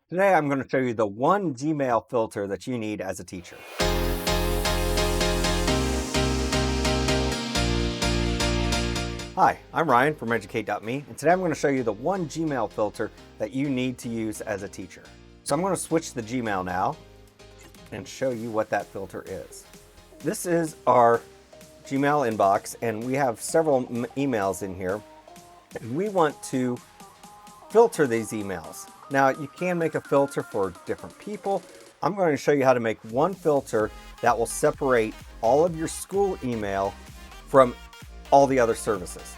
Today I'm going to show you the one Gmail filter that you need as a teacher. Hi, I'm Ryan from Educate.me, and today I'm going to show you the one Gmail filter that you need to use as a teacher. So I'm going to switch to Gmail now and show you what that filter is. This is our Gmail inbox, and we have several emails in here. We want to filter these emails. Now, you can make a filter for different people. I'm going to show you how to make one filter that will separate all of your school email from all the other services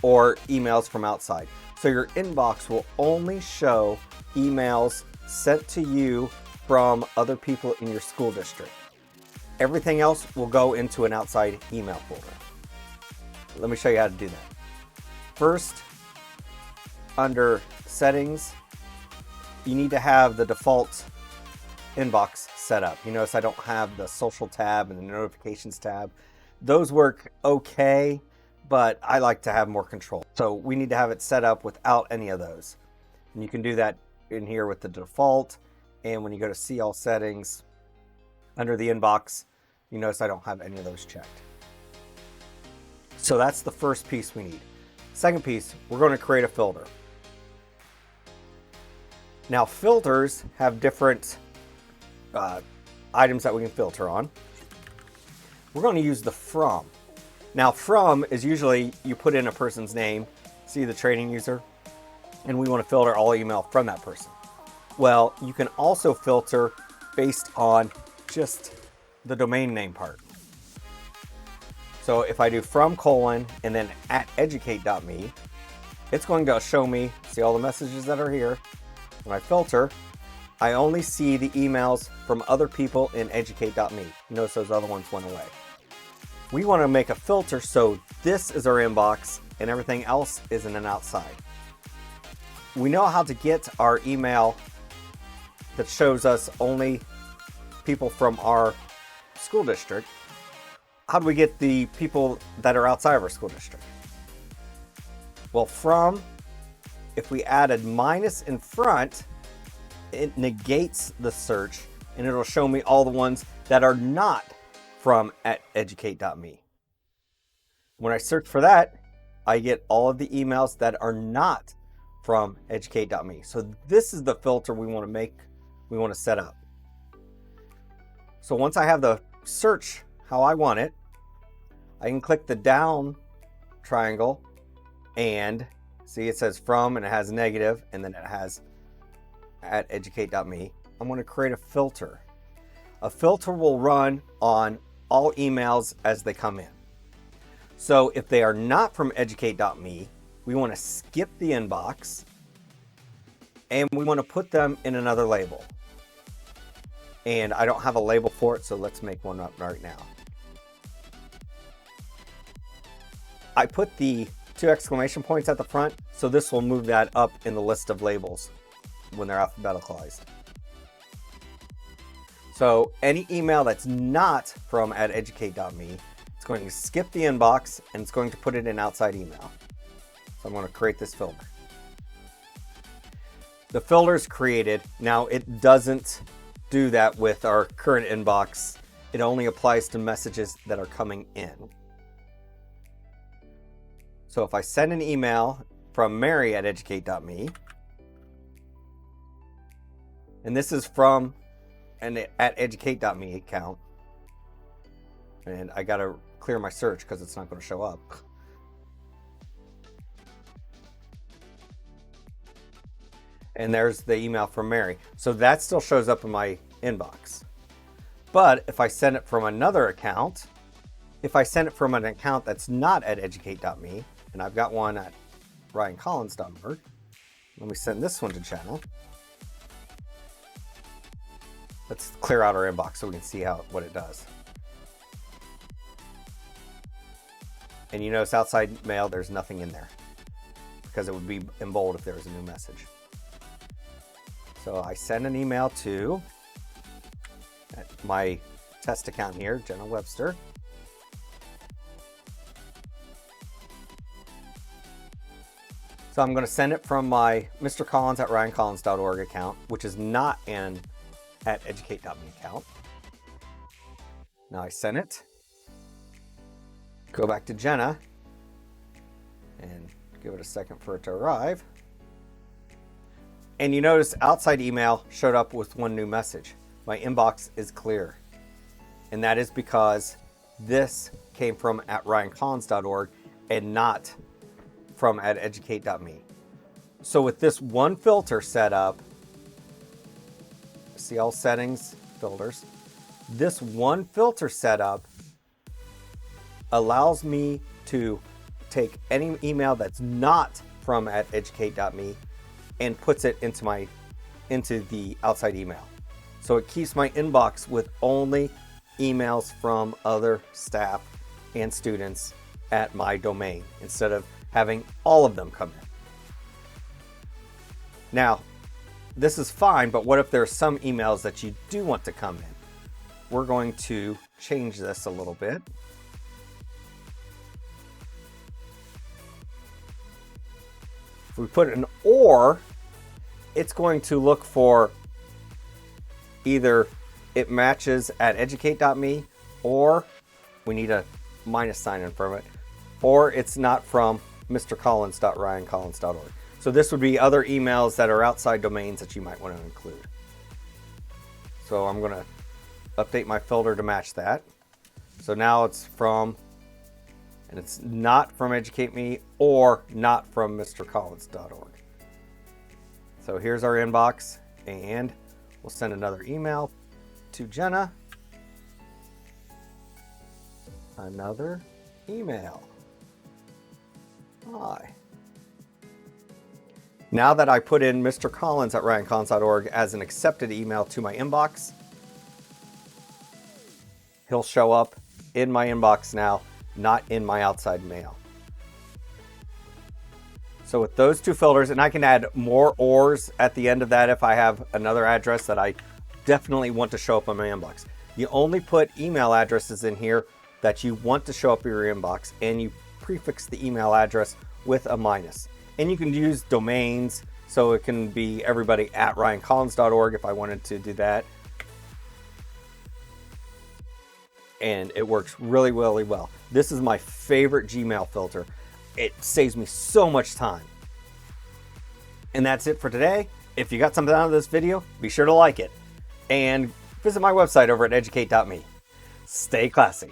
or emails from outside. So your inbox will only show emails sent to you from other people in your school district. Everything else will go into an outside email folder. Let me show you how to do that. First, under settings, you need to have the default inbox set up. You notice I don't have the social tab and the notifications tab. Those work okay, but I like to have more control. So we need to have it set up without any of those. And you can do that in here with the default. And when you go to see all settings, under the inbox, you notice I don't have any of those checked. So that's the first piece we need. Second piece, we're going to create a filter. Now, filters have different items that we can filter on. We're going to use the from. Now, from is usually you put in a person's name, see the training user, and we want to filter all email from that person. Well, you can also filter based on just the domain name part. So if I do from : and then @educate.me, it's going to show me, see all the messages that are here. When I filter, I only see the emails from other people in educate.me. Notice those other ones went away. We want to make a filter so this is our inbox and everything else is in an outside. We know how to get our email that shows us only people from our school district. How do we get the people that are outside of our school district? Well, from, if we added minus in front, it negates the search and it'll show me all the ones that are not from @educate.me. When I search for that, I get all of the emails that are not from educate.me. So this is the filter we want to set up. So once I have the search how I want it, I can click the down triangle and see it says from and it has negative and then it has @educate.me. I'm going to create a filter. A filter will run on all emails as they come in. So if they are not from educate.me, we want to skip the inbox and we want to put them in another label. And I don't have a label for it, so let's make one up right now. I put the 2 exclamation points at the front, so this will move that up in the list of labels when they're alphabeticalized. So any email that's not from @educate.me, it's going to skip the inbox and it's going to put it in outside email. So I'm going to create this filter. The filter is created. Now it doesn't do that with our current inbox. It only applies to messages that are coming in. So if I send an email from Mary @educate.me, and this is from an @educate.me account, and I gotta clear my search because it's not going to show up. And there's the email from Mary. So that still shows up in my inbox. But if I send it from another account, if I send it from an account that's not @educate.me, and I've got one at ryancollins.org, let me send this one to channel. Let's clear out our inbox so we can see what it does. And you notice outside mail, there's nothing in there because it would be in bold if there was a new message. So I send an email to my test account here, Jenna Webster. So I'm going to send it from my Mr. Collins at ryancollins.org account, which is not an at educate.me account. Now I send it. Go back to Jenna and give it a second for it to arrive. And you notice outside email showed up with one new message. My inbox is clear. And that is because this came from at ryancollins.org and not from at educate.me. So with this one filter set up, see all settings, filters. This one filter setup allows me to take any email that's not from at educate.me and puts it into the outside email. So it keeps my inbox with only emails from other staff and students at my domain instead of having all of them come in. Now, this is fine, but what if there are some emails that you do want to come in? We're going to change this a little bit. If we put an or, it's going to look for either it matches at educate.me, or we need a minus sign in front of it, or it's not from mrcollins.ryancollins.org. So this would be other emails that are outside domains that you might want to include. So I'm going to update my filter to match that. So now it's from, and it's not from educate.me or not from mrcollins.org. So here's our inbox, and we'll send another email to Jenna. Another email. Hi. Now that I put in Mr. Collins at ryancollins.org as an accepted email to my inbox, he'll show up in my inbox now, not in my outside mail. So with those two filters, and I can add more ors at the end of that if I have another address that I definitely want to show up in my inbox. You only put email addresses in here that you want to show up in your inbox, and you prefix the email address with a minus. And you can use domains, so it can be everybody at ryancollins.org if I wanted to do that. And it works really, really well. This is my favorite Gmail filter. It saves me so much time. And that's it for today. If you got something out of this video, be sure to like it. And visit my website over at educate.me. Stay classy.